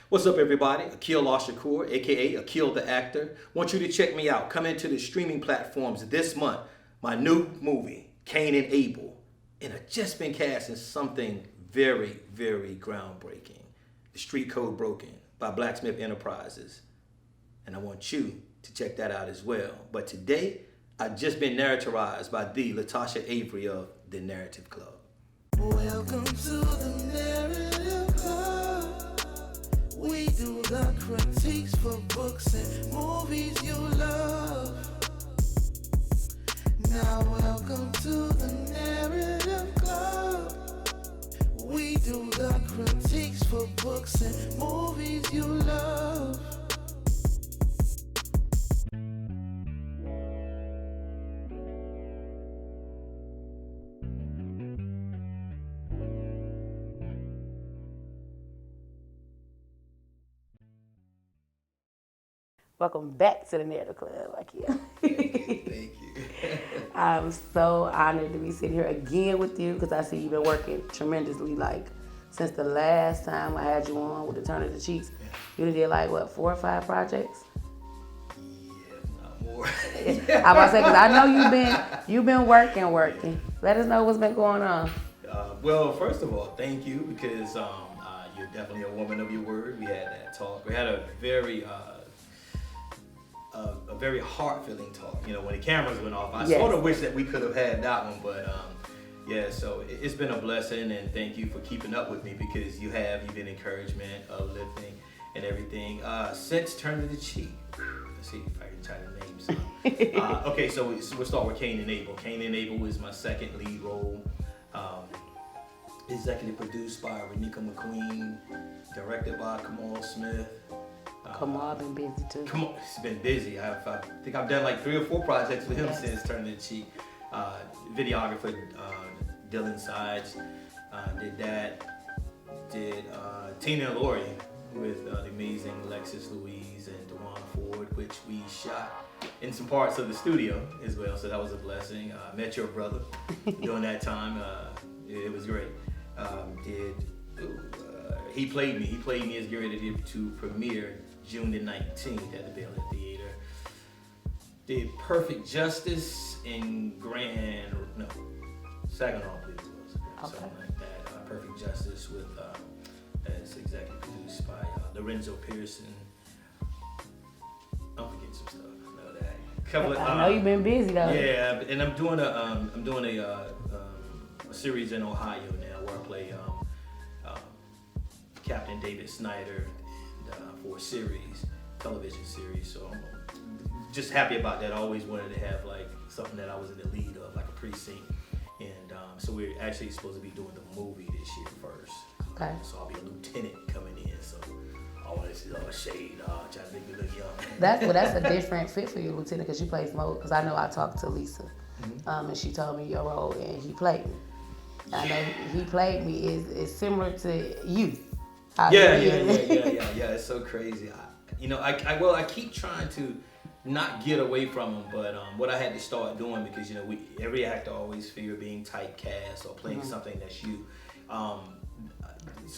What's up, everybody? Aqeel Ash-Shakoor, aka Aqeel the Actor. Want you to check me out. Come into the streaming platforms this month. My new movie, Cain and Abel. And I've just been cast in something very, very groundbreaking. The Street Code Broken by Blacksmith Enterprises. And I want you to check that out as well. But today, I've just been narrativized by the Tasha Avery of The Narrative Club. Welcome to the Narrative Club. We do the critiques for books and movies you love. Now welcome to the Narrative Club. We do the critiques for books and movies you love. Welcome back to the Narrative Club, Aqeel. Thank you. I'm so honored to be sitting here again with you because I see you've been working tremendously. Like, since the last time I had you on with the Turn of the Cheeks, you done did like, what, 4 or 5 projects? Yeah, not more. I'm about to say, because I know you've been working. Let us know what's been going on. Well, first of all, thank you because you're definitely a woman of your word. We had that talk. We had a very heart-filling talk. You know, when the cameras went off, I sort of wish that we could have had that one, but yeah. So it's been a blessing, and thank you for keeping up with me because you've been encouragement, uplifting, and everything. Since Turn of the Cheek, let's see if I can try to name some. Okay, so we'll start with Cain and Abel. Cain and Abel is my second lead role. Executive produced by Renika McQueen, directed by Kamal Smith. Kamal been busy too. Kamal, he's been busy. I think I've done like 3 or 4 projects with him since Turn of the Cheek. Videographer Dylan Sides did that. Did Tina and Lori with the amazing Alexis Louise and Dewan Ford, which we shot in some parts of the studio as well. So that was a blessing. Met your brother during that time. It was great. He played me. He played me as getting ready to premiere June the 19th at the Baylor Theater. Did Perfect Justice in Saginaw, I believe it was. Something like that. Perfect Justice with as executive produced by Lorenzo Pearson. I'm forgetting some stuff. I know you've been busy though. Yeah, and I'm doing a series in Ohio now where I play Captain David Snyder for a television series. So I'm just happy about that. I always wanted to have like something that I was in the lead of, like a precinct. And so we're actually supposed to be doing the movie this year first. Okay. So I'll be a lieutenant coming in. So all this is all shade, trying to make me look young. That's a different fit for you, Lieutenant, because you play Smoke. Because I know I talked to Lisa, and she told me your role, and he played me. I know he played me is similar to you. Yeah. It's so crazy. I keep trying to not get away from him, but what I had to start doing because every actor always fear being typecast or playing something that's you.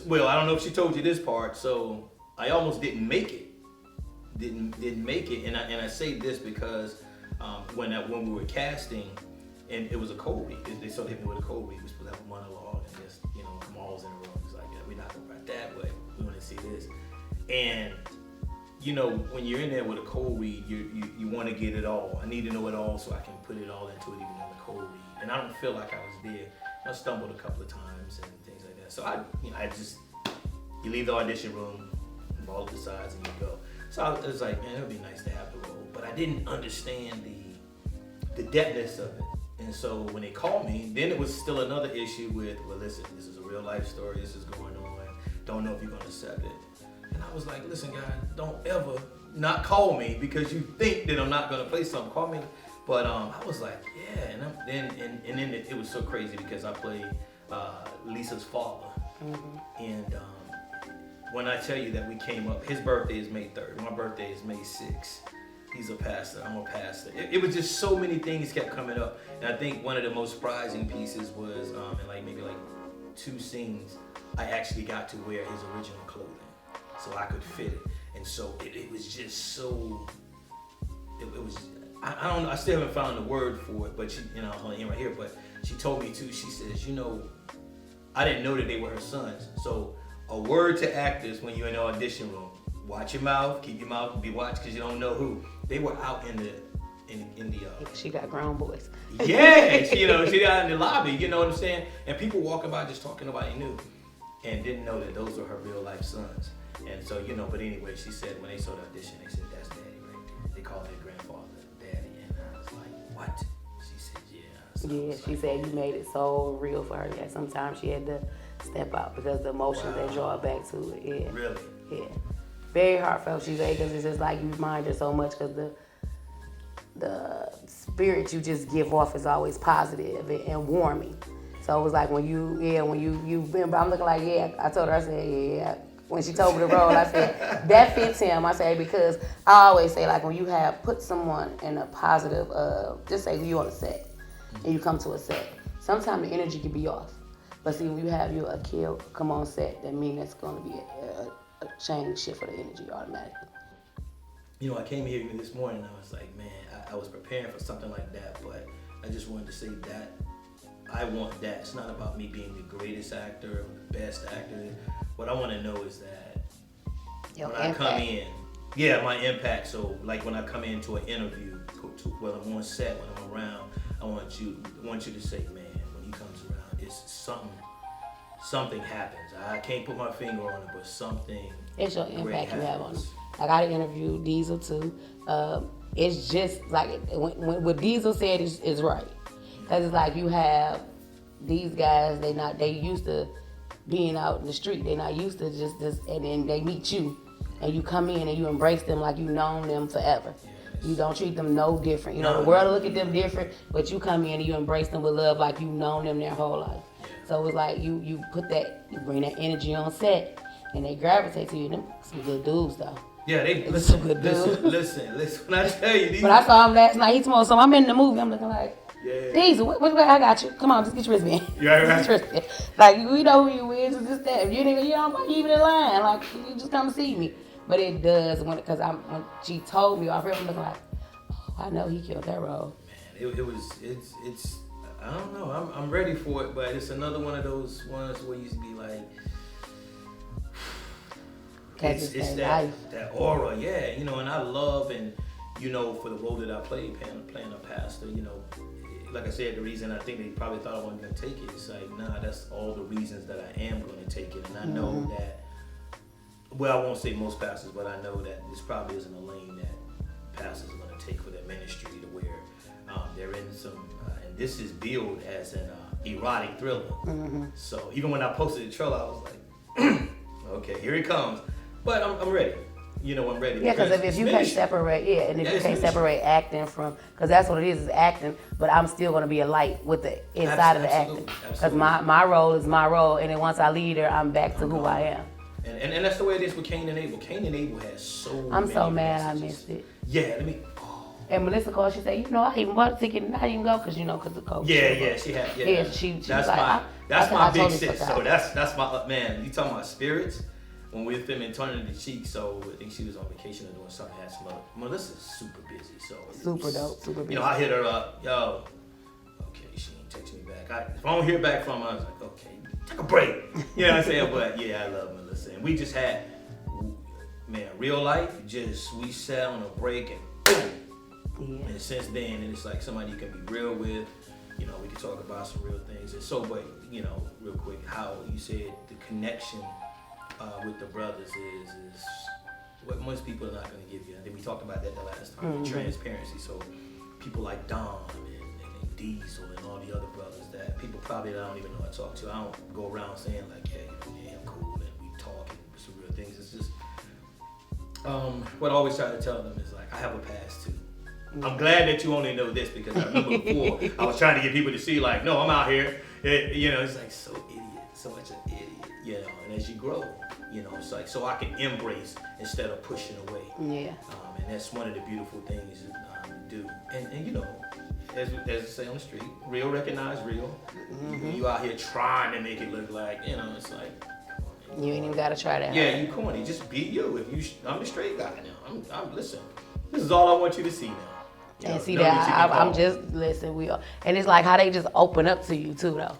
Well, I don't know if she told you this part, so I almost didn't make it. Didn't make it, and I say this because when we were casting, and it was a cold read. They sort of hit me with a cold read. We were supposed to have a monologue, and just Kamal's in the room. It's like, we're not gonna write that way. We want to see this, and when you're in there with a cold read, you want to get it all. I need to know it all so I can put it all into it, even on the cold read. And I don't feel like I was there. I stumbled a couple of times and things like that. So you leave the audition room, all the sides, and you go. So I was like, man, it would be nice to have the role, but I didn't understand the depthness of it. And so when they called me, then it was still another issue with, well, listen, this is a real life story. This is going on. Don't know if you're gonna accept it. And I was like, listen, guys, don't ever not call me because you think that I'm not gonna play something. Call me. But I was like, yeah. And then it was so crazy because I played Lisa's father. And when I tell you that we came up, his birthday is May 3rd. My birthday is May 6th. He's a pastor. I'm a pastor. It was just so many things kept coming up. And I think one of the most surprising pieces was maybe 2 scenes, I actually got to wear his original clothing. So so I could fit it. And so it was just so, it was, I don't know, I still haven't found the word for it, but she, I'm only right here, but she told me too, she says, I didn't know that they were her sons. So a word to actors when you're in the audition room, watch your mouth, keep your mouth, be watched because you don't know who. They were out in the she got grown boys. yeah, she out in the lobby, you know what I'm saying? And people walking by just talking, nobody knew. And didn't know that those were her real life sons. And so, but anyway, she said when they saw the audition, they said, that's Daddy right there. They called their grandfather Daddy. And I was like, what? She said, yeah. So yeah, she said you made it so real for her. Yeah, sometimes she had to step out because the emotions they draw back to it. Yeah. Really? Yeah. Very heartfelt, she said, because it's just like you remind her so much because the spirit you just give off is always positive and warming. So it was like when you been, I'm looking like, yeah, I told her, I said, yeah. When she told me the role, I said, that fits him. I said, because I always say, like, when you have put someone in a positive, just say you on a set, and you come to a set, sometimes the energy can be off. But see, when you have your Aqeel come on set, that means that's going to be a change shift for the energy automatically. I came here even this morning, and I was like, man, I was preparing for something like that, but I just wanted to say that I want that. It's not about me being the greatest actor or the best actor. What I want to know is that when I come in, my impact. So like when I come into an interview, when I'm on set, when I'm around, I want you to say, man, when he comes around, it's something happens. I can't put my finger on it, but something. It's your impact you have on them. Like I interviewed Diesel too. It's just like when what Diesel said is right. Cause it's like you have these guys, they used to being out in the street. They're not used to just this, and then they meet you, and you come in and you embrace them like you've known them forever. You don't treat them no different. The world will look at them different, but you come in and you embrace them with love like you've known them their whole life. So it's like you put that, you bring that energy on set, and they gravitate to you. Them some good dudes though. Yeah, they some good dudes. Listen. When I tell you these. But I saw him last night. He told me, so I'm in the movie. I'm looking like, yeah. Diesel, what, I got you. Come on, just get your wristband. You right. Get your wristband. Like, we know who you is, just that. If you don't even in line, like, you just come see me. But it does, because when she told me, I remember looking like, oh, I know he killed that role. Man, it's I don't know. I'm ready for it, but it's another one of those ones where you used to be like, it's that aura, yeah, and I love, and for the role that I played, playing a pastor, like I said, the reason I think they probably thought I wasn't going to take it, it's like, nah, that's all the reasons that I am going to take it, and I know that, well, I won't say most pastors, but I know that this probably isn't a lane that pastors are going to take for their ministry, to where they're in some, and this is billed as an erotic thriller, so even when I posted the trailer, I was like, okay, here it comes. But I'm ready. I'm ready. Yeah, because if you can't separate, if you can't separate acting from, because that's what it is acting, but I'm still going to be a light with the inside of the acting. Because my role is my role, and then once I leave there, I'm back to who I am. And that's the way it is with Cain and Abel. Cain and Abel has so many I'm so mad messages. I missed it. Yeah, And Melissa called, she said, I even bought a ticket and I didn't go because, because of COVID. Yeah, she had. Yeah, she that's was like, that's my big sis. So that's my, man, you talking about spirits? When we were filming Turning the Cheek, so I think she was on vacation or doing something. Had some other. Melissa's super busy, so super dope, super busy. I hit her up, yo. Okay, she ain't text me back. If I don't hear back from her, I was like, okay, take a break. You know what I'm saying? But yeah, I love Melissa, and we just had, real life. We sat on a break and boom. Yeah. And since then, it's like somebody you can be real with. We can talk about some real things. And so, but real quick, how you said the connection. With the brothers is what most people are not going to give you. I think we talked about that the last time, the transparency. So people like Dom and Diesel and all the other brothers that people probably don't even know I talk to. I don't go around saying like, hey, I'm cool and we talk and some real things. It's just what I always try to tell them is like, I have a past too. I'm glad that you only know this because I remember before I was trying to get people to see like, no, I'm out here. It's like so much an idiot. And as you grow, it's like, so I can embrace instead of pushing away. Yeah. And that's one of the beautiful things to do. And as I say on the street, real recognize real. You out here trying to make it look like, it's like, come on, You ain't even gotta try that. Yeah, you corny. Just be you. If you, I'm the straight guy now. I'm listen. This is all I want you to see now. And see that I'm just listen. And it's like how they just open up to you too, though.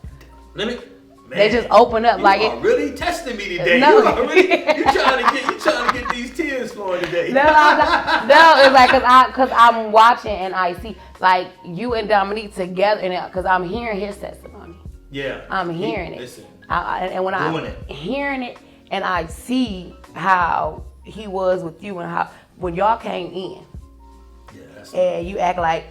They just open up you like are really testing me today. No. You trying to get these tears flowing today. No, it's like cause I'm watching and I see like you and Dominique together, and cause I'm hearing his testimony. Yeah, I'm hearing it. Listen, and when I'm hearing it, and I see how he was with you and how when y'all came in, and you act like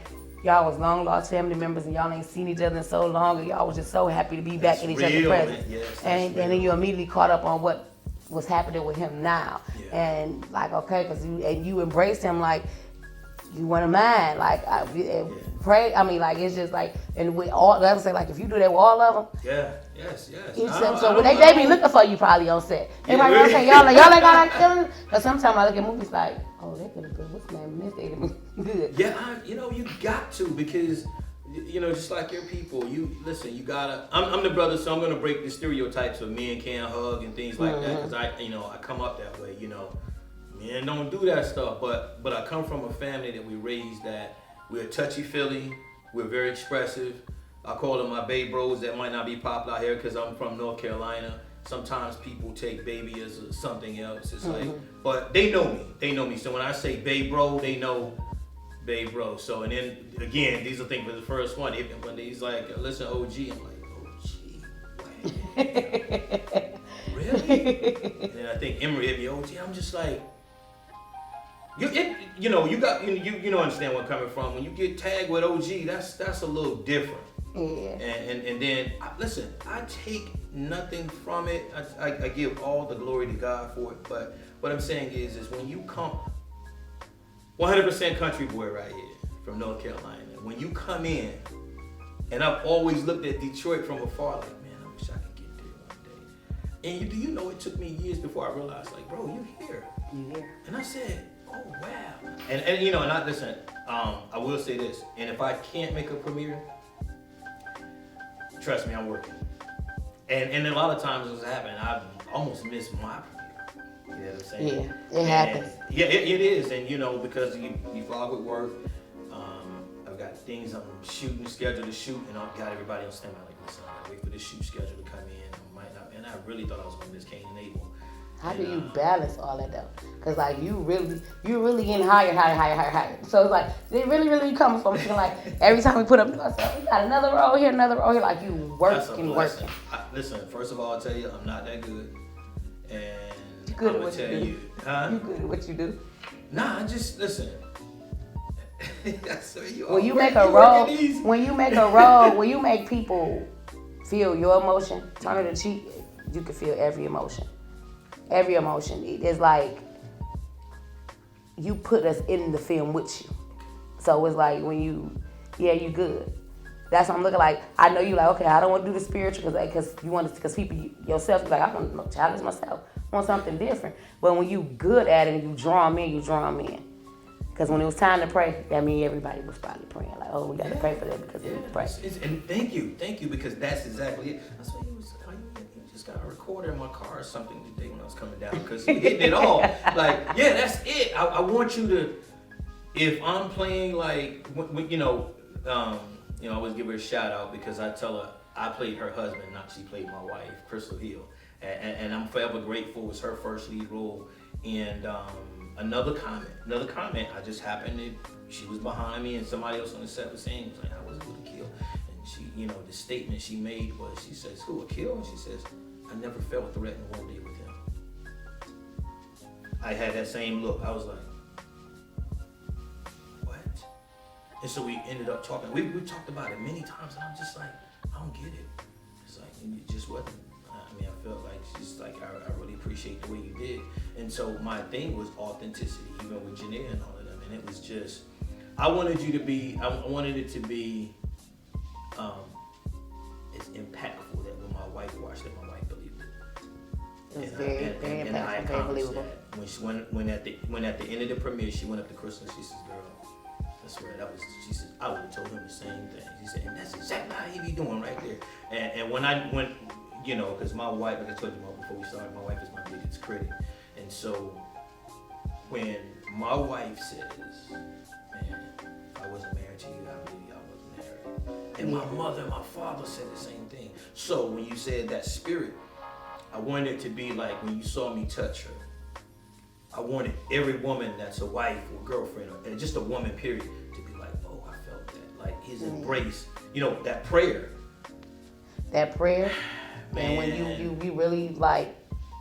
y'all was long lost family members and y'all ain't seen each other in so long, and y'all was just so happy to be back in each other's presence. Yes, and then you immediately caught up on what was happening with him now, and like okay, cause you embraced him like you one of mine. Like pray. I mean, like it's just like, and with all the others say like if you do that with all of them. Yeah. Yes. So when they be looking for you probably on set. They probably gonna say y'all ain't got that feeling. Cause sometimes I look at movies like, oh, they could have been what's the name? This they good. Yeah, you got to, because just like your people, you listen. You gotta. I'm the brother, so I'm gonna break the stereotypes of men can't hug and things like that. Cause I come up that way. Men don't do that stuff. But I come from a family that we raised that we're touchy feely. We're very expressive. I call them my babe bros. That might not be popular out here because I'm from North Carolina. Sometimes people take baby as something else. It's like, but they know me. So when I say babe bro, they know babe bro. So, and then again, these are things for the first one. When he's like, listen, OG, I'm like, OG, really? And I think Emery hit me, OG. I'm just like, you understand where I'm coming from. When you get tagged with OG, that's a little different. Yeah. And then listen, I take nothing from it. I give all the glory to God for it. But what I'm saying is when you come, 100% country boy right here from North Carolina. When you come in, and I've always looked at Detroit from afar, like, man, I wish I could get there one day. And do you know it took me years before I realized, like, bro, you here. You here. And I said, oh wow. And I listen. I will say this, and if I can't make a premiere. Trust me, I'm working. And a lot of times what's happening, I've almost missed my premiere. You know what I'm saying? Yeah, it happens. Yeah, it is. And because you vlog with work, I've got things I'm scheduled to shoot, and I've got everybody on standby. Like, listen, I gotta wait for this shoot schedule to come in. I might not, and I really thought I was gonna miss Cain and Abel. How do you balance all that though? Cause like you really getting higher. So it's like it really comes from feeling like every time we put up, we got another roll here, like you working. Listen, first of all, I'll tell you, I'm not that good, and you good I'm at what tell you do. You, huh? You good at what you do? Nah, just listen. When you make a roll, when you make people feel your emotion, turn it a cheek, you can feel every emotion. Every emotion. It's like you put us in the film with you. So it's like when you good. That's what I'm looking like. I know you like, okay, I don't want to do the spiritual because people yourself, you like, I want to challenge myself. I want something different. But when you good at it and you draw them in. Because when it was time to pray, that means everybody was probably praying. Like, oh, we got to pray for them because we need to pray. And thank you, because that's exactly it. That's what you just got a recorder in my car or something today when I was coming down, because you hitting it all. Like, yeah, that's it. I want you to, if I'm playing like, I always give her a shout out because I tell her I played her husband, not she played my wife, Crystal Hill. And I'm forever grateful. It was her first lead role. And another comment, I just happened to, she was behind me and somebody else on the set was saying, was like, how was it with Aqeel? And she, the statement she made was, she says, who, Aqeel? And she says, I never felt threatened one day with him. I had that same look. I was like, what? And so we ended up talking. We talked about it many times, and I'm just like, I don't get it. It's like, it just wasn't. I mean, I felt like she's like, I really appreciate the way you did. And so my thing was authenticity, even with Janae and all of them. And it was just, I wanted it to be as impactful that when my wife watched it, my wife believed it. It was very impactful, very believable. When at the end of the premiere, she went up to Crystal and she says, girl, I swear she said, I would have told him the same thing. She said, and that's exactly how he be doing right there. And when you know, because my wife, like I told you before we started, my wife is my biggest critic. And so when my wife says, man, if I wasn't married to you, I believe I wasn't married. And my mother and my father said the same thing. So when you said that spirit, I wanted it to be like when you saw me touch her. I wanted every woman that's a wife or girlfriend, or just a woman, period, to be like, oh, I felt that. Like his embrace, you know, that prayer. That prayer, Man. and when you really like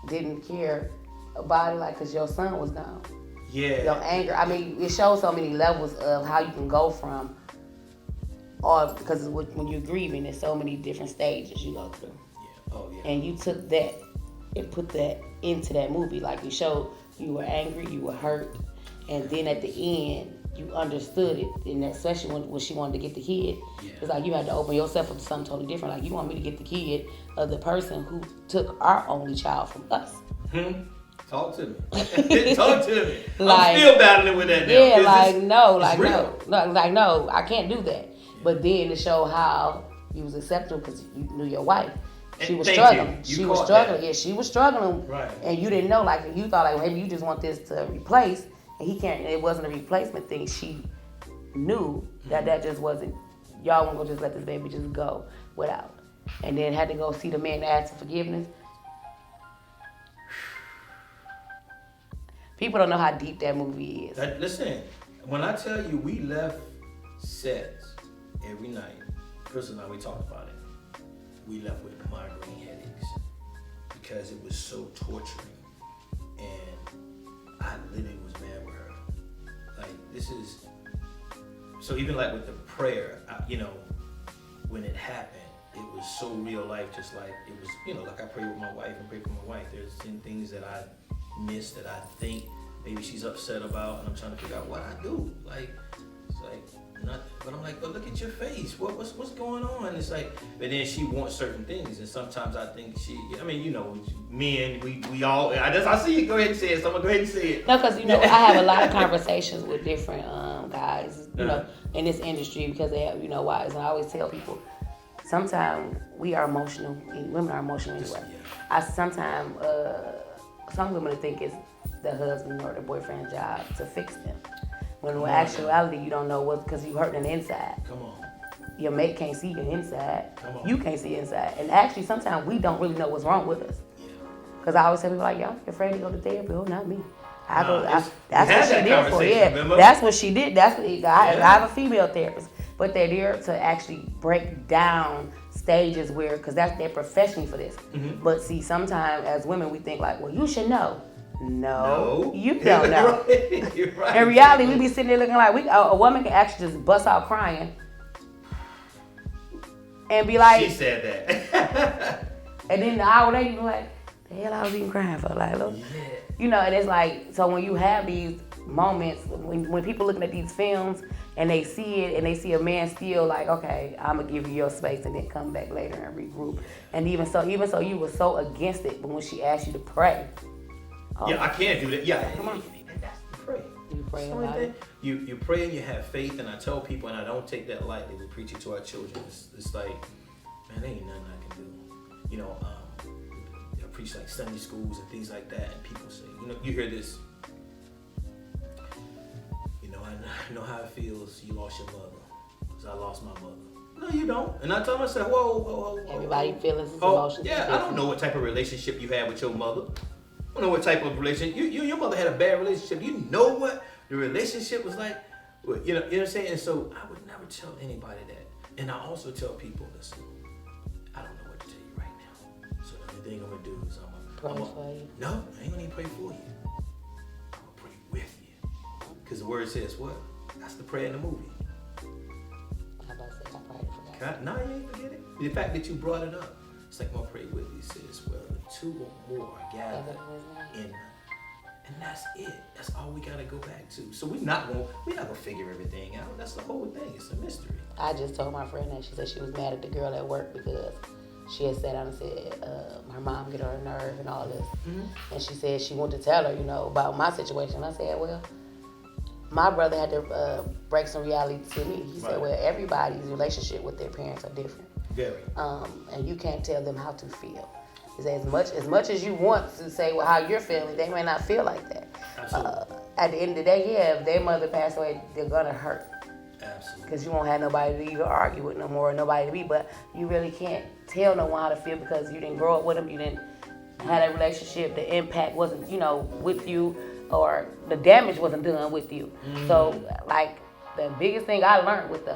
didn't care about it, like, cause your son was gone. Yeah. Your anger. I mean, it shows so many levels of how you can go from, or because when you're grieving, there's so many different stages you go through. Yeah. Oh yeah. And you took that and put that into that movie. Like, you showed you were angry, you were hurt, and then at the end you understood it. And especially when she wanted to get the kid, it's like you had to open yourself up to something totally different. Like, you want me to get the kid of the person who took our only child from us. Talk to me. Talk to me. Like, I'm still battling with that now. Yeah, like it's no, I can't do that. But then to show how you was acceptable because you knew your wife. She was struggling. She was struggling. Yeah, she was struggling. Right. And you didn't know, like, you thought, like, maybe you just want this to replace, and he can't. It wasn't a replacement thing. She knew that just wasn't. Y'all won't go just let this baby just go without. And then had to go see the man to ask for forgiveness. People don't know how deep that movie is. Listen, when I tell you we left sets every night, Chris and I, we talked about it. We left with migraine headaches because it was so torturing. And I literally was mad with her. Like, this is, so even like with the prayer, you know, when it happened, it was so real life, just like it was, you know, like I pray with my wife and pray for my wife. There's some things that I miss that I think maybe she's upset about, and I'm trying to figure out what I do. Like, it's like nothing. But I'm like, but look at your face. What's going on? It's like, but then she wants certain things, and sometimes I think I mean, you know, men, we all. I see you. Go ahead and say it. So I'm gonna go ahead and say it. No, because, you know, I have a lot of conversations with different guys, you know, in this industry, because they have, you know, wives, and I always tell people, sometimes we are emotional, and women are emotional anyway. I sometimes some women think it's the husband or the boyfriend's job to fix them. When in actuality, you don't know what, because you hurt on the inside. Come on. Your mate can't see your inside. Come on. You can't see inside. And actually, sometimes we don't really know what's wrong with us. Because I always tell people, like, yo, I'm afraid to go to therapy. Oh, not me. That's what she did for. Yeah, remember? That's what she did. That's what I have a female therapist, but they're there to actually break down stages where, because that's their profession for this. Mm-hmm. But see, sometimes as women, we think like, well, you should know. No, you don't know. You're right. In reality, we be sitting there looking like a woman can actually just bust out crying and be like, she said that. and then the hour later, you be like, the hell I was even crying for? Like, look, you know, and it's like, so when you have these moments, when people looking at these films and they see it and they see a man still like, okay, I'm gonna give you your space and then come back later and regroup. And even so you were so against it, but when she asked you to pray. Yeah, I can't do that. Yeah, come on. That's the pray. You pray about it. You pray and you have faith, and I tell people, and I don't take that lightly. We preach it to our children. It's like, man, there ain't nothing I can do. You know, I preach like Sunday schools and things like that, and people say, you know, you hear this. You know, I know how it feels. You lost your mother, because I lost my mother. No, you don't. And I tell myself, whoa. Everybody feelings and emotions. Yeah, I don't know what type of relationship you had with your mother. I don't know what type of relationship. You and your mother had a bad relationship. You know what the relationship was like? You know what I'm saying? And so I would never tell anybody that. And I also tell people, listen, I don't know what to tell you right now. So the only thing I'm going to do is pray for you. No, I ain't going to even pray for you. I'm going to pray with you. Because the word says what? That's the prayer in the movie. I about to say, I probably forgot. No, you ain't forget it. The fact that you brought it up. It's like, I'm going to pray with you. It says, well, the two or more are gathered in. And that's it. That's all we gotta go back to. So we're not gonna figure everything out. That's the whole thing. It's a mystery. I just told my friend that she said she was mad at the girl at work because she had sat down and said her mom get on her nerve and all this. Mm-hmm. And she said she wanted to tell her, you know, about my situation. I said, well, my brother had to break some reality to me. He said, well, everybody's relationship with their parents are different. Very. And you can't tell them how to feel. As much as you want to say how you're feeling, they may not feel like that. Absolutely. At the end of the day, if their mother passed away, they're gonna hurt. Absolutely. Because you won't have nobody to even argue with no more, nobody to be. But you really can't tell no one how to feel because you didn't grow up with them, you didn't have that relationship, the impact wasn't, with you, or the damage wasn't done with you. So, like, the biggest thing I learned with the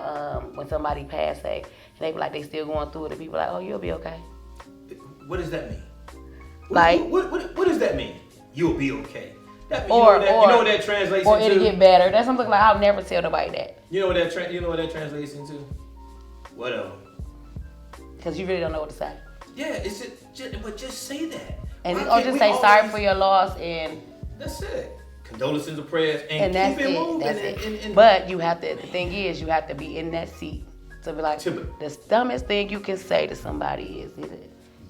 when somebody passed, and they be like, they still going through it, and people like, oh, you'll be okay. What does that mean? What does that mean? You'll be okay. That mean, you know what that translates or into? Or it'll get better. That's something like I'll never tell nobody that. You know what that translates into? Whatever. Because you really don't know what to say. Yeah, it's just say that. And or just say sorry for your loss and. That's it. Condolences and prayers and that's keep it moving. That's it. But you have to. The thing is, you have to be in that seat to be like the dumbest thing you can say to somebody is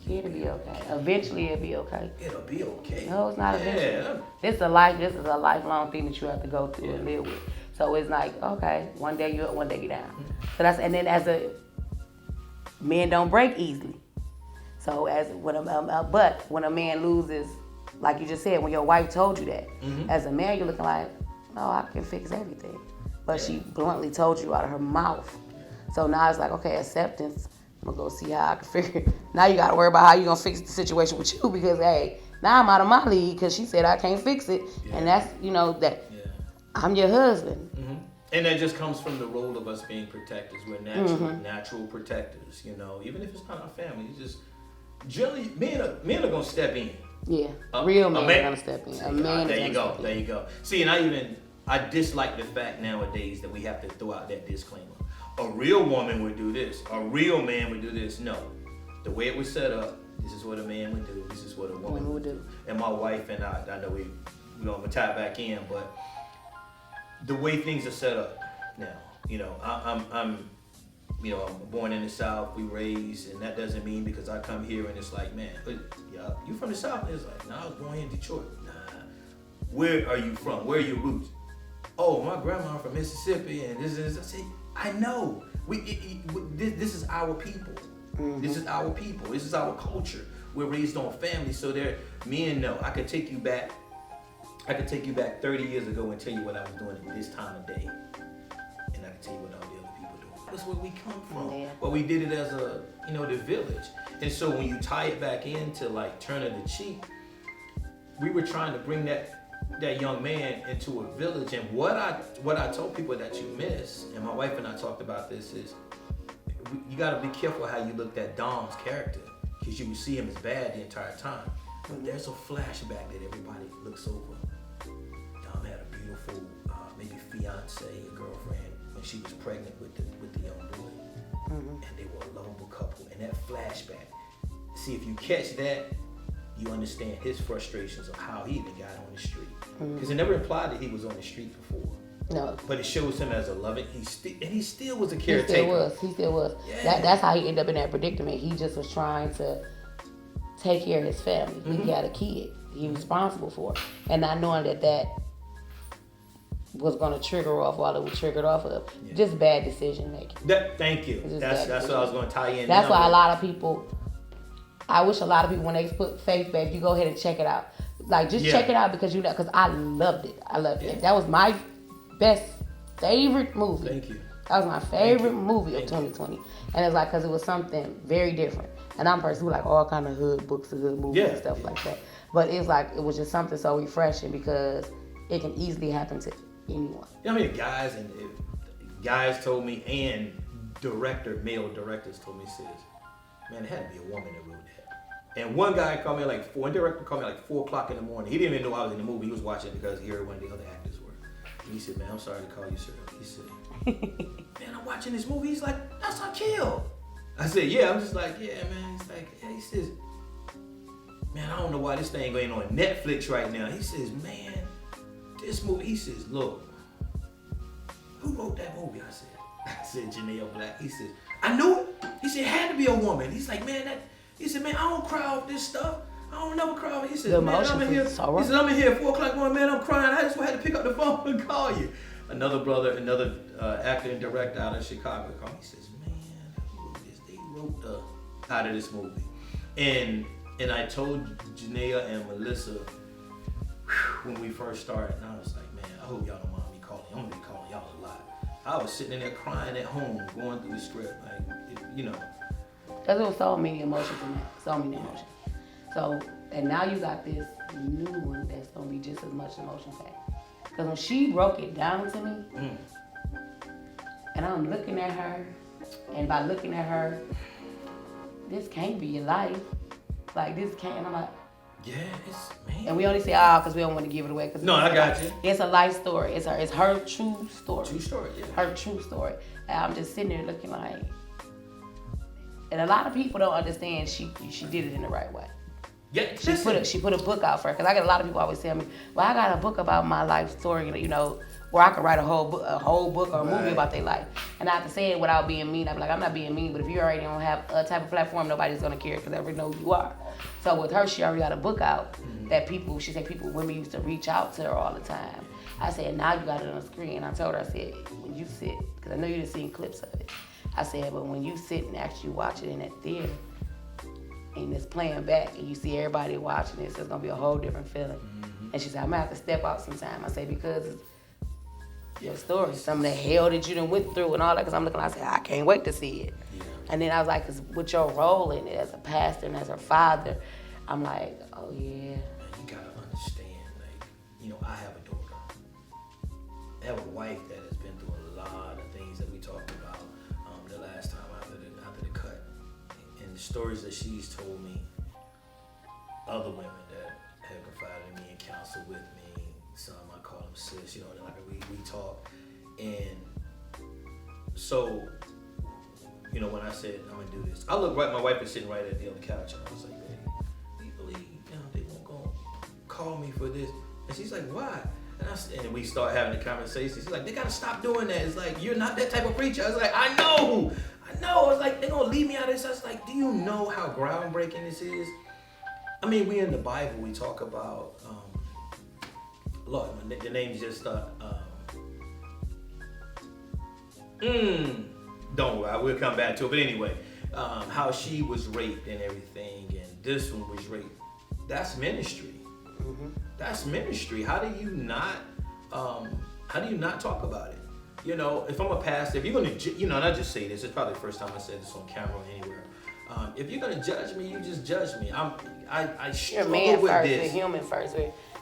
it'll be okay. Eventually, it'll be okay. It'll be okay. No, it's not eventually. This is a lifelong thing that you have to go through and live with. So it's like, okay, one day you're up, one day you're down. So and then men don't break easily. So but when a man loses, like you just said, when your wife told you that, as a man you're looking like, no, I can fix everything. But she bluntly told you out of her mouth. So now it's like, okay, acceptance. I'm gonna go see how I can figure it. Now you gotta worry about how you gonna fix the situation with you because, hey, now I'm out of my league because she said I can't fix it. Yeah. And that's, I'm your husband. Mm-hmm. And that just comes from the role of us being protectors. We're natural protectors, even if it's not our family. It's just, generally, men are gonna step in. Yeah, real men are gonna step in. A man there you go. See, and I dislike the fact nowadays that we have to throw out that disclaimer. A real woman would do this. A real man would do this. No. The way it was set up, this is what a man would do. This is what a woman would do. And my wife and I know we're going to tie back in, but the way things are set up now, I'm born in the South, we raised, and that doesn't mean because I come here and it's like, man, you from the South? And it's like, no, I was born here in Detroit. Nah. Where are you from? Where are your roots? Oh, my grandma from Mississippi, and this is, I say, I know. This is our people. Mm-hmm. This is our people. This is our culture. We're raised on family, so men know. I could take you back 30 years ago and tell you what I was doing at this time of day, and I can tell you what all the other people doing. That's where we come from. Yeah. But we did it as the village, and so when you tie it back into like turning the cheek, we were trying to bring that young man into a village. And what I told people that you miss, and my wife and I talked about this, is you got to be careful how you looked at Dom's character, because you would see him as bad the entire time. But there's a flashback that everybody looks over. Dom had a beautiful maybe fiance, girlfriend, when she was pregnant with the young boy, and they were a lovable couple. And that flashback, see, if you catch that, you understand his frustrations of how he even got on the street. Because it never implied that he was on the street before. No. But it shows him as a loving, he still was a caretaker. He still was. Yeah. That's how he ended up in that predicament. He just was trying to take care of his family. Mm-hmm. He had a kid. He was responsible for it. And not knowing that was going to trigger off while it was triggered off of. Yeah. Just bad decision making. Thank you. That's what I was going to tie in. That's why a lot of people, I wish a lot of people, when they put Faith back, you go ahead and check it out. Like, just check it out because because I loved it. I loved it. That was my favorite movie. Thank you. That was my favorite movie of 2020. And it's like, because it was something very different. And I'm a person who like all kind of hood books and hood movies and stuff like that. But it's like, it was just something so refreshing because it can easily happen to anyone. You know how many guys told me, and male directors told me, says, man, it had to be a woman that wrote that. And one director called me like 4 o'clock in the morning. He didn't even know I was in the movie. He was watching it because he heard one of the other actors were. And he said, man, I'm sorry to call you sir. He said, man, I'm watching this movie. He's like, that's Aqeel. I said, yeah. I'm just like, yeah, man. He's like, yeah. He says, man, I don't know why this thing ain't on Netflix right now. He says, man, this movie. He says, look, who wrote that movie? I said, Janelle Black. He says, I knew it. He said, it had to be a woman. He's like, man, he said, man, I don't cry off this stuff. I don't never cry off it. He said, man, I'm in here. He said, I'm in here at 4 o'clock morning, man, I'm crying. I just had to pick up the phone and call you. Another actor and director out of Chicago called me. He says, man, who is this? They wrote out of this movie? And I told Janea and Melissa when we first started, and I was like, man, I hope y'all don't mind me calling. I'm gonna be calling y'all a lot. I was sitting in there crying at home, going through the script, Because it was so many emotions in that, so many emotions. So, and now you got this new one that's gonna be just as much emotion packed. Because when she broke it down to me, and I'm looking at her, and by looking at her, this can't be your life. Like, this can't, and I'm like, yeah, it's, man. and we only say, because we don't want to give it away. No, I got you. It's a life story. It's her true story. True story, yeah. Her true story. And I'm just sitting there looking like, and a lot of people don't understand she did it in the right way. Yeah, she put a book out for her. Because I get a lot of people always tell me, well, I got a book about my life story, where I could write a whole book or a movie about their life. And I have to say it without being mean. I'm like, I'm not being mean, but if you already don't have a type of platform, nobody's gonna care because they already know who you are. So with her, she already got a book out that women used to reach out to her all the time. I said, now you got it on the screen. I told her, I said, when you sit, because I know you done seen clips of it. I said, but when you sit and actually watch it in that theater, and it's playing back, and you see everybody watching it, so it's gonna be a whole different feeling. And she said, I'm gonna have to step out sometime. I said, because it's your story, some of the hell that you done went through and all that, because I'm looking, I said, I can't wait to see it. Yeah. And then I was like, because with your role in it as a pastor and as her father, I'm like, oh yeah. Man, you gotta understand, I have a daughter. I have a wife that has been through a lot of things that we talked about the last time after the cut. And the stories that she's told me, other women that have confided in me and counseled with me, some I call them sis, like we talk. And so, when I said I'm gonna do this, I looked right, my wife was sitting right at the other couch, and I was like, baby, do you believe they won't go call me for this? And she's like, why? And we start having a conversation. She's like, they gotta stop doing that. It's like, you're not that type of preacher. I was like, I know. I was like, they're gonna leave me out of this. I was like, do you know how groundbreaking this is? I mean, we in the Bible, we talk about, Lord, the name's just, don't worry, we'll come back to it. But anyway, how she was raped and everything, and this one was raped. That's ministry. That's ministry. How do you not talk about it? If I'm a pastor, if you're gonna, and I just say this, it's probably the first time I said this on camera or anywhere. If you're gonna judge me, you just judge me. I struggle You're a man with first, this. a human first,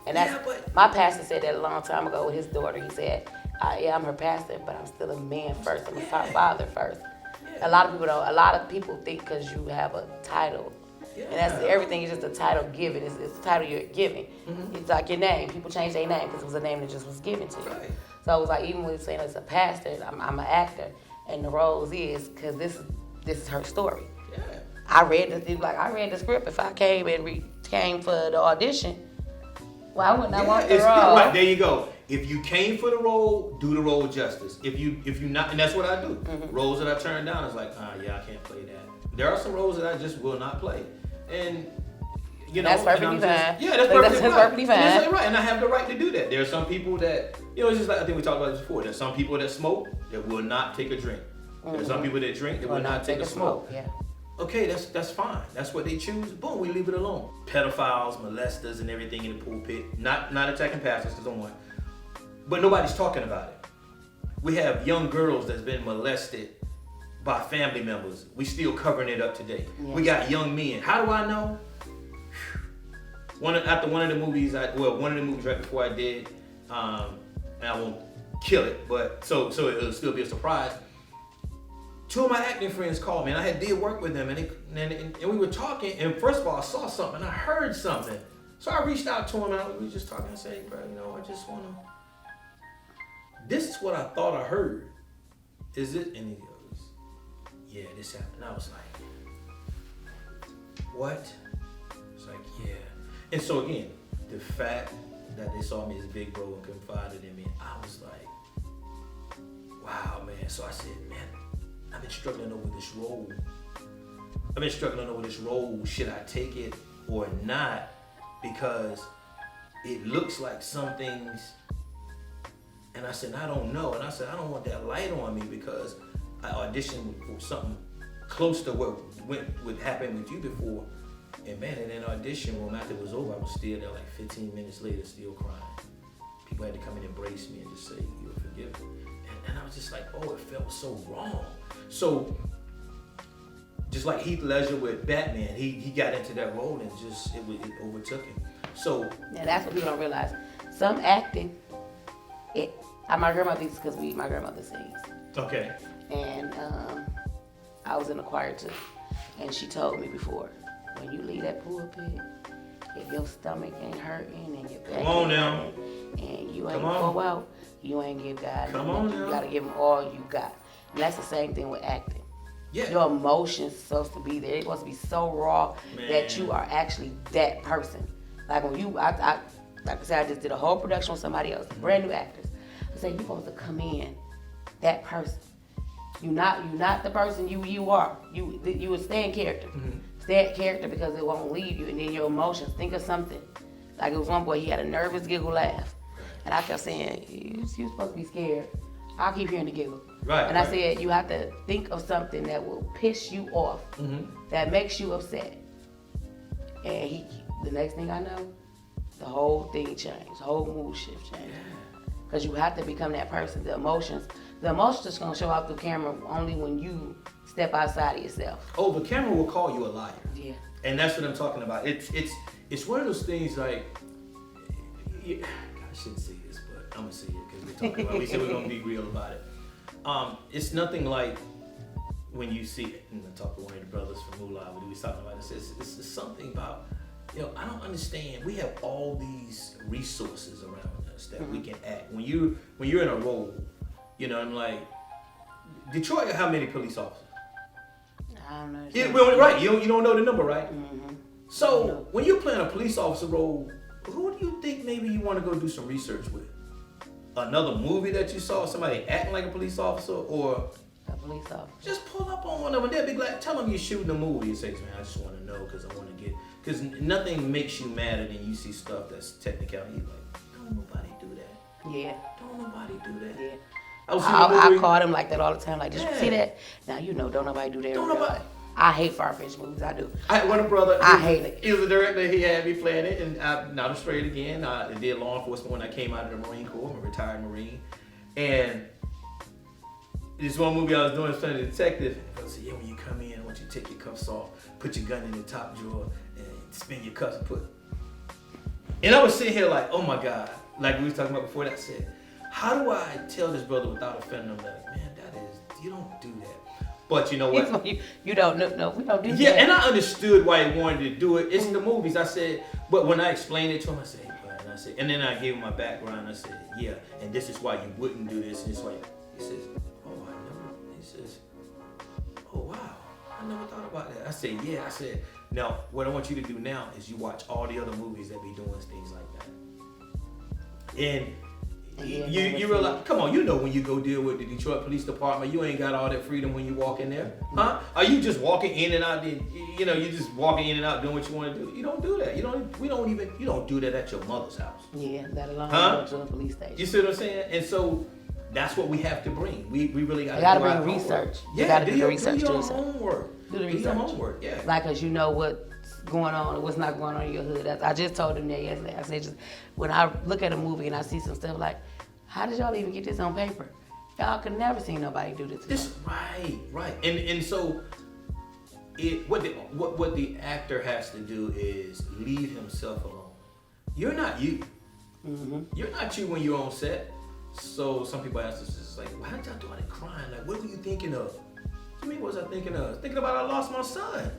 and that's my pastor said that a long time ago with his daughter. He said, I'm her pastor, but I'm still a man first. I'm a father first. Yeah. A lot of people think because you have a title. Yeah. And that's everything is just a title given. It's a title you're giving. It's like your name. People change their name because it was a name that just was given to you. Right. So it was like, even with saying it's a pastor, I'm an actor, and the roles is because this is her story. Yeah. I read the script. If I came for the audition, why wouldn't I want the role? Right, there you go. If you came for the role, do the role justice. If you not, and that's what I do. Roles that I turn down is like, I can't play that. There are some roles that I just will not play. And that's perfectly fine. That's perfectly fine. And right, and I have the right to do that. There are some people that, it's just like I think we talked about this before. There's some people that smoke that will not take a drink. There's some people that drink that will not take a smoke. Yeah. Okay, that's fine. That's what they choose. Boom, we leave it alone. Pedophiles, molesters, and everything in the pulpit. Not attacking pastors, because I'm one. But nobody's talking about it. We have young girls that's been molested by family members. We still covering it up today. Yeah. We got young men. How do I know? One of the movies right before I did, and I won't kill it, but so it'll still be a surprise. Two of my acting friends called me, and I did work with them, and we were talking, and first of all, I saw something, and I heard something. So I reached out to him, and we were just talking, and said, bro, I just want to, this is what I thought I heard. Is it? And he goes, yeah, this happened. And I was like, what? It's like, yeah. And so again, the fact that they saw me as a big bro and confided in me, I was like, wow, man. So I said, man, I've been struggling over this role. Should I take it or not? Because it looks like some things. And I said, I don't know. And I said, I don't want that light on me because I auditioned for something close to what would happen with you before. And man, in an audition room after it was over, I was still there like 15 minutes later, still crying. People had to come and embrace me and just say, "You're forgiven." And I was just like, oh, it felt so wrong. So, just like Heath Ledger with Batman, he got into that role and just it overtook him. So yeah, that's what people don't realize. Some acting, my grandmother used because my grandmother sings. okay, And I was in the choir too. And she told me before, when you leave that pulpit, if your stomach ain't hurting and your back come on ain't now, hurting and you ain't Come on. go out, you ain't give God Come nothing. on You now. gotta give him all you got. And that's the same thing with acting. yeah, Your emotions supposed to be there. They're supposed to be so raw that Man. you are actually that person. Like when you, like I said, I just did a whole production with somebody else, brand new actors. I said, you're supposed to come in that person. You're not the person you are. You would stay in character. Mm-hmm. Stay in character because it won't leave you. And then your emotions. Think of something. Like it was one boy, he had a nervous giggle laugh. And I kept saying, you supposed to be scared. I'll keep hearing the giggle. Right, And I right. said, you have to think of something that will piss you off, that makes you upset. And the next thing I know, the whole thing changed. The whole mood shift changed. Because you have to become that person. The emotions are going to show out through camera only when you step outside of yourself. Oh, the camera will call you a liar. Yeah. And that's what I'm talking about. It's one of those things like, I shouldn't say this, but I'm gonna say it because we're talking about. We said we're gonna be real about it. It's nothing like when you see it. And I talked to one of the brothers from Moolah, but he was talking about this. It's something about, I don't understand. We have all these resources around us that we can act. When you're in a role, I'm like, Detroit. How many police officers? I don't know. Yeah, well, right. You don't know the number, right? Mm-hmm. So when you're playing a police officer role, who do you think maybe you want to go do some research with? Another movie that you saw, somebody acting like a police officer, or A police officer. just pull up on one of them. They'll be glad. Tell them you're shooting a movie and say, "Man, I just want to know because I want to get." Because nothing makes you madder than you see stuff that's technicality. You're like, don't nobody do that. Yeah. Don't nobody do that. Yeah. I I call them like that all the time. Like, did you see that? Now don't nobody do that. Don't nobody. I hate far-fetched movies. I do. I had one brother. I hate it. He was a director. He had me playing it, and I'm not straight again. I did law enforcement when I came out of the Marine Corps. I'm a retired Marine, and this one movie I was doing, I was playing a detective. And I said, "Yeah, when you come in, I want you to take your cuffs off, put your gun in the top drawer, and spin your cuffs and put." And I was sitting here like, "Oh my God!" Like we was talking about before. That I said, "How do I tell this brother without offending him? Like, man, you don't do that." But you know what? You don't know. We don't do that. Yeah, and I understood why he wanted to do it. It's the movies. I said, but when I explained it to him, I said, and then I gave him my background. I said, yeah, and this is why you wouldn't do this. And it's like, he says, oh, I never. He says, oh wow, I never thought about that. I said, yeah. I said, now what I want you to do now is you watch all the other movies that be doing things like that, and. You realize, come on, when you go deal with the Detroit Police Department, you ain't got all that freedom when you walk in there, huh? Are you just walking in and out? You just walking in and out doing what you want to do. You don't do that. You don't do that at your mother's house. Yeah, let alone Huh? go to a police station. You see what I'm saying? And so that's what we have to bring. We really got to gotta do our bring homework. research. Yeah, You gotta do do the research, Do do your research. homework. Do the your research. homework. Yeah. Like, cause you know what's going on and what's not going on in your hood. I just told him that yesterday. I said, just when I look at a movie and I see some stuff like, how did y'all even get this on paper? Y'all could never see nobody do this. This right. And so what the actor has to do is leave himself alone. You're not you. Mm-hmm. You're not you when you're on set. So some people ask us, it's like, why did y'all do all that crying? Like, what were you thinking of? What do you mean, what was I thinking of? Thinking about I lost my son.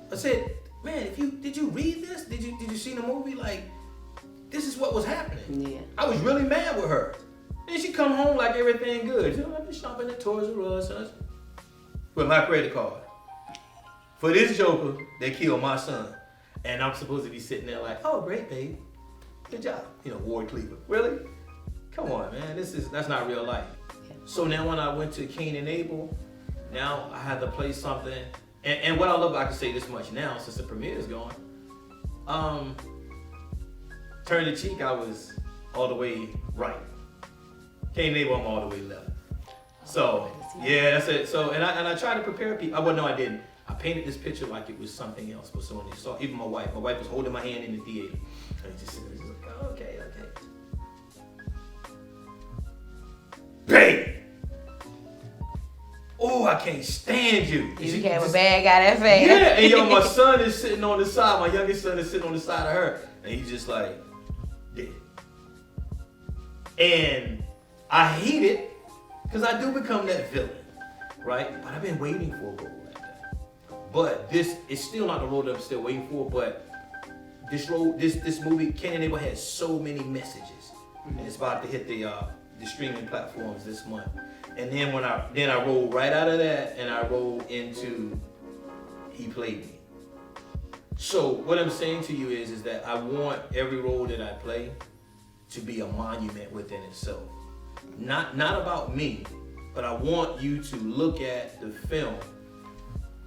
I said, man, did you read this? Did you see the movie? Like, this is what was happening. Yeah. I was really mad with her. And she come home like everything good. I've been shopping at Toys R Us with my credit card. For this joker, they killed my son. And I'm supposed to be sitting there like, oh, great, babe. Good job. Ward Cleaver. Really? Come on, man. That's not real life. So now when I went to Cain and Abel, now I had to play something. And what I love, I can say this much now since the premiere is going. Turn the Cheek, I was all the way right. Cain and Abel, I'm all the way left. So yeah, that's it. So and I try to prepare people. Well, no, I didn't. I painted this picture like it was something else. But so when they saw, even my wife was holding my hand in the theater, and just like, oh, okay. Bang! Oh, I can't stand you. You became a bad guy that fast. Yeah, and yo, my son is sitting on the side. My youngest son is sitting on the side of her, and he's just like, dead. And I hate it because I do become that villain, right? But I've been waiting for a role like that. But this is still not the role that I'm still waiting for. But this role, this movie, Cain and Abel, has so many messages, and it's about to hit the streaming platforms this month. And then I roll right out of that and I roll into He Played Me. So what I'm saying to you is that I want every role that I play to be a monument within itself. Not about me, but I want you to look at the film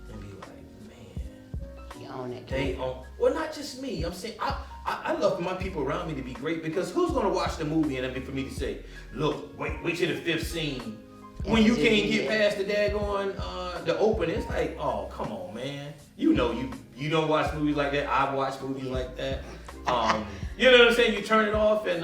and be like, man, You own it. they own. Well, not just me. I'm saying I love my people around me to be great, because who's gonna watch the movie and for me to say, look, wait till the fifth scene. When you can't get past the daggone the opening, it's like, oh, come on, man. You know you don't watch movies like that. I watch movies like that. You know what I'm saying? You turn it off and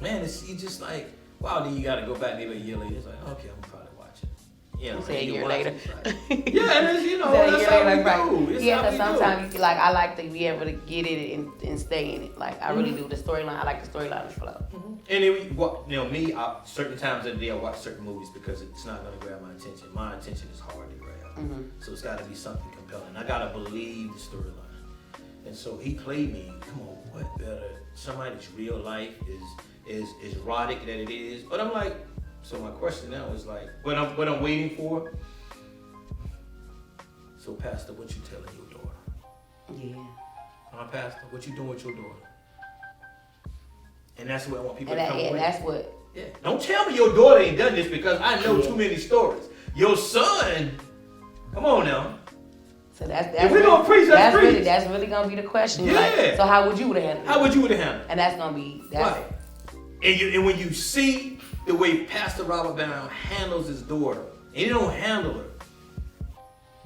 man, you just like, wow. Then you got to go back maybe a year later. It's like, okay, I'm gonna probably watch it. You know, say a year later. Like, yeah, and it's, you know, that's how we do. Yeah, because sometimes you I like to be able to get it and stay in it. Like I really do the storyline. I like the storyline to flow. And then me, certain times of the day I watch certain movies because it's not gonna grab my attention. My attention is hard to grab, so it's got to be something compelling. I gotta believe the storyline. And so He Played Me. Come on, what better? Somebody's real life is erotic that it is. But I'm like, so my question now is like, what I'm waiting for. So Pastor, what you telling your daughter? Yeah. Pastor, what you doing with your daughter? And that's what I want people to come and away. that's what. Yeah. Don't tell me your daughter ain't done this, because I know too many stories. Your son, come on now. So that's if we're gonna preach, that's really gonna be the question. Yeah. Like, so how would you have handled it? How would you have handled it? And that's gonna be right. And when you see the way Pastor Robert Brown handles his daughter, and he don't handle her,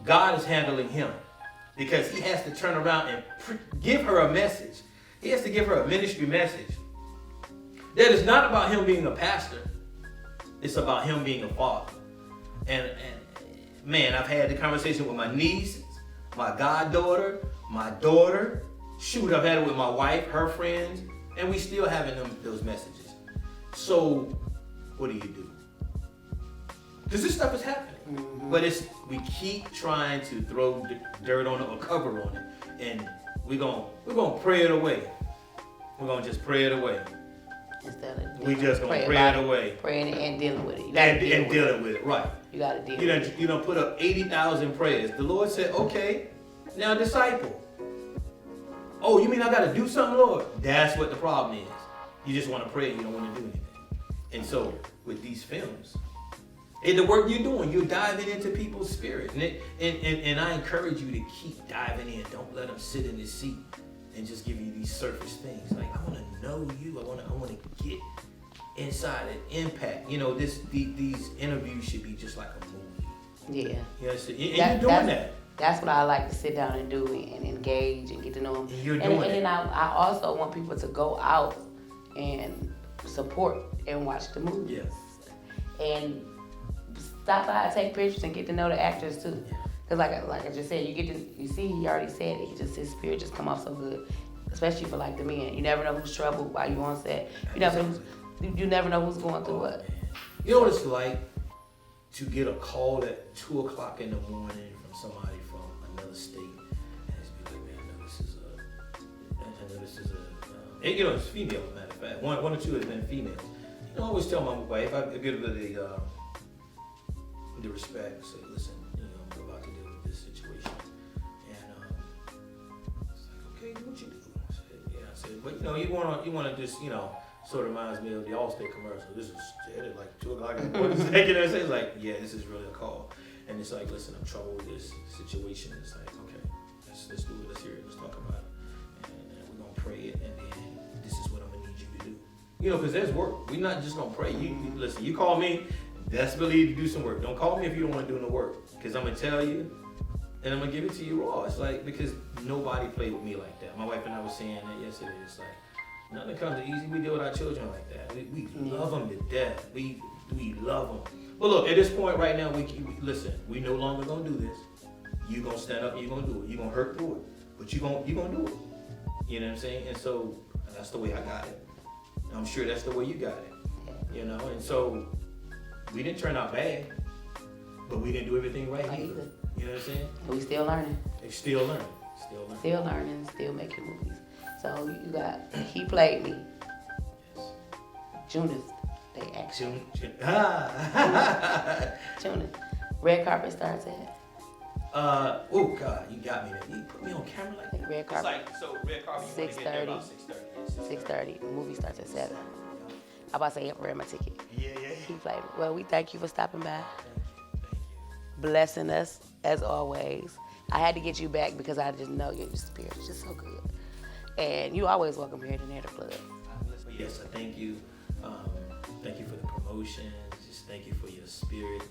God is handling him, because he has to turn around and give her a message. He has to give her a ministry message. That is not about him being a pastor. It's about him being a father. And man, I've had the conversation with my niece, my goddaughter, my daughter. Shoot, I've had it with my wife, her friends, and we still having those messages. So, what do you do? Because this stuff is happening. But we keep trying to throw dirt on it or cover on it, and we're gonna pray it away. We're gonna just pray it away. Instead of we just gonna pray it away. Praying and dealing with it. And dealing with it, right. You gotta deal with it. You done put up 80,000 prayers. The Lord said, okay, now disciple. Oh, you mean I gotta do something, Lord? That's what the problem is. You just wanna pray, you don't wanna do anything. And so, with these films, and the work you're doing, you're diving into people's spirit. And I encourage you to keep diving in. Don't let them sit in this seat and just give you these surface things. Like, I want to know you. I want to get inside and impact. You know, these interviews should be just like a movie. Yeah. Yes, and you're doing that. That's what I like to sit down and do and engage and get to know them. And you're doing it. And then I also want people to go out and support and watch the movies. Yes. And stop by and take pictures and get to know the actors too. Cause like I just said, you see, he already said it. His spirit just come off so good, especially for like the men. You never know who's troubled while you on set. You never know who's going through what. You know what it's like to get a call at 2:00 in the morning from somebody from another state, and it's be like, man, I know this is a, and, you know, it's female, as a matter of fact. One or two has been females. You know, I always tell my wife, I give her the respect, say, listen, I'm about to deal with this situation. And it's like, okay, what you do? I said, but you wanna just, sort of reminds me of the Allstate commercial. This is at like 2:00 in the morning. It's like, yeah, this is really a call. And it's like, listen, I'm troubled with this situation. It's like, okay, let's do it, let's hear it, let's talk about it. And we're gonna pray it, and then this is what I'm gonna need you to do. Because there's work. We're not just gonna pray. You listen, you call me, desperately to do some work. Don't call me if you don't want to do no work, because I'm gonna tell you, and I'm gonna give it to you raw. It's like, because nobody played with me like that. My wife and I were saying that yesterday. It's like nothing comes easy. We deal with our children like that. We love them to death. We love them. But look, at this point right now, we listen. We no longer gonna do this. You gonna stand up and you gonna do it. You gonna hurt through it, but you gonna do it. You know what I'm saying? And so that's the way I got it. I'm sure that's the way you got it. You know, and so we didn't turn out bad, but we didn't do everything right either. You know what I'm saying? We still learning. Still learning. Still learning, still making movies. So you got, he played me. Yes. June they actually. June. Red carpet starts at? Oh God, you got me there. You put me on camera like that. Red carpet. It's like, so red carpet, you want to get there about 6:30. 6:30. The movie starts at 7. I'm about to say, I read my ticket. Yeah. He played me. Well, we thank you for stopping by. Thank you. Blessing us, as always. I had to get you back because I just know your spirit is just so good. And you always welcome here to Near the Plug. Yes, I thank you. Thank you for the promotion. Just thank you for your spirit,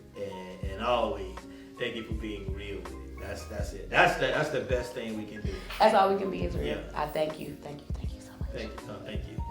and always thank you for being real with it. That's it. That's the best thing we can do. That's all we can be is real. Yeah. I thank you. Thank you so much. Thank you.